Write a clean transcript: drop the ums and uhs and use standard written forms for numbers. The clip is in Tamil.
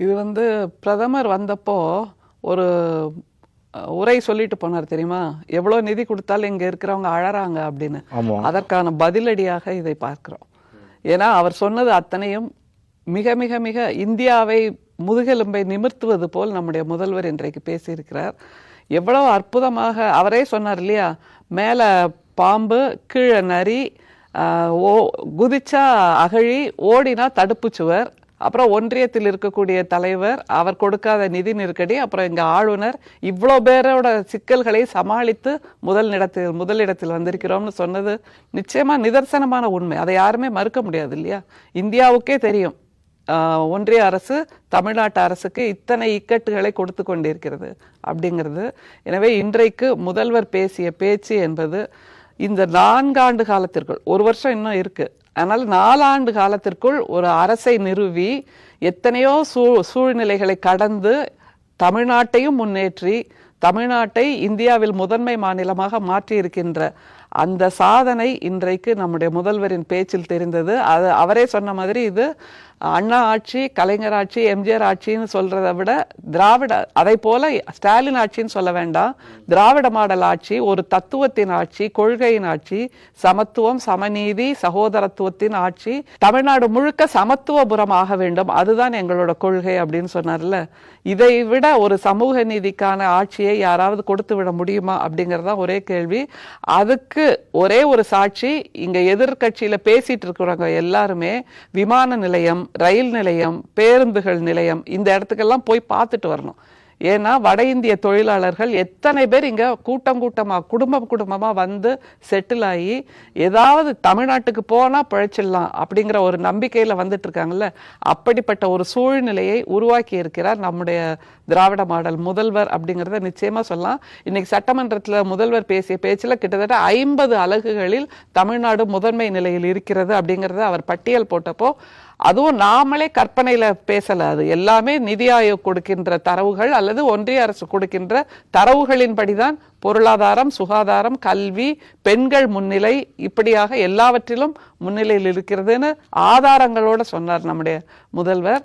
இது பிரதமர் வந்தப்போ ஒரு உரை சொல்லிட்டு போனார் தெரியுமா? எவ்வளவு நிதி கொடுத்தாலும் இங்க இருக்கிறவங்க அழறாங்க அப்படின்னு. அதற்கான பதிலடியாக இதை பார்க்கிறோம். ஏன்னா அவர் சொன்னது அத்தனையும் மிக மிக மிக இந்தியாவை முதுகெலும்பை நிமிர்த்துவது போல் நம்முடைய முதல்வர் இன்றைக்கு பேசியிருக்கிறார். எவ்வளவு அற்புதமாக அவரே சொன்னார் இல்லையா? மேல பாம்பு, கீழே நரி, குதிச்சா அகழி, ஓடினா தடுப்பு சுவர், அப்புறம் ஒன்றியத்தில் இருக்கக்கூடிய தலைவர், அவர் கொடுக்காத நிதி நெருக்கடி, அப்புறம் எங்க ஆளுநர், இவ்வளோ பேரோட சிக்கல்களை சமாளித்து முதலிடத்தில் வந்திருக்கிறோம்னு சொன்னது நிச்சயமா நிதர்சனமான உண்மை. அதை யாருமே மறுக்க முடியாது இல்லையா? இந்தியாவுக்கே தெரியும் ஒன்றிய அரசு தமிழ்நாட்டு அரசுக்கு இத்தனை இக்கட்டுகளை கொடுத்து கொண்டிருக்கிறது அப்படிங்கிறது. எனவே இன்றைக்கு முதல்வர் பேசிய பேச்சு என்பது இந்த 4 ஆண்டு காலத்திற்குள், ஒரு வருஷம் இன்னும் இருக்கு, அதனால 4 ஆண்டு காலத்திற்குள் ஒரு அரசை நிறுவி எத்தனையோ சூழ்நிலைகளை கடந்து தமிழ்நாட்டையும் முன்னேற்றி தமிழ்நாட்டை இந்தியாவில் முதன்மை மாநிலமாக மாற்றி இருக்கின்ற அந்த சாதனை இன்றைக்கு நம்முடைய முதல்வரின் பேச்சில் தெரிந்தது. அது அவரே சொன்ன மாதிரி இது அண்ணா ஆட்சி, கலைஞர் ஆட்சி, எம்ஜிஆர் ஆட்சின்னு சொல்றதை விட திராவிட, அதை போல ஸ்டாலின் ஆட்சின்னு சொல்ல வேண்டாம், திராவிட மாடல் ஆட்சி, ஒரு தத்துவத்தின் ஆட்சி, கொள்கையின் ஆட்சி, சமத்துவம், சமநீதி, சகோதரத்துவத்தின் ஆட்சி, தமிழ்நாடு முழுக்க சமத்துவபுரம் ஆக வேண்டும், அதுதான் எங்களோட கொள்கை அப்படின்னு சொன்னார்ல. இதை விட ஒரு சமூக நீதிக்கான ஆட்சியை யாராவது கொடுத்து விட முடியுமா அப்படிங்கறதுதான் ஒரே கேள்வி. அதுக்கு ஒரே ஒரு சாட்சி, இங்க எதிர்கட்சியில பேசிட்டு இருக்கிறவங்க எல்லாருமே விமான நிலையம், ரயில் நிலையம், பேருந்துகள் நிலையம், இந்த இடத்துக்கெல்லாம் போய் பார்த்துட்டு வரணும். ஏன்னா வட இந்திய தொழிலாளர்கள் எத்தனை பேர் இங்க கூட்டம் கூட்டமா குடும்பமா வந்து செட்டில் ஆகி ஏதாவது தமிழ்நாட்டுக்கு போனா பிழைச்சிடலாம் அப்படிங்கிற ஒரு நம்பிக்கையில வந்துட்டு இருக்காங்கல்ல. அப்படிப்பட்ட ஒரு சூழ்நிலையை உருவாக்கி இருக்கிறார் நம்முடைய திராவிட மாடல் முதல்வர் அப்படிங்கிறத நிச்சயமா சொல்லலாம். இன்னைக்கு சட்டமன்றத்துல முதல்வர் பேசிய பேச்சுல கிட்டத்தட்ட 50 அலகுகளில் தமிழ்நாடு முதன்மை நிலையில் இருக்கிறது அப்படிங்கறத அவர் பட்டியல் போட்டப்போ, அதுவும் நாமளே கற்பனையில பேசல, அது எல்லாமே நிதி ஆயோக் கொடுக்கின்ற தரவுகள் அல்லது ஒன்றிய அரசு கொடுக்கின்ற தரவுகளின்படிதான் பொருளாதாரம், சுகாதாரம், கல்வி, பெண்கள் முன்னிலை, இப்படியாக எல்லாவற்றிலும் முன்னிலையில் இருக்கிறதுன்னு ஆதாரங்களோட சொன்னார் நம்முடைய முதல்வர்.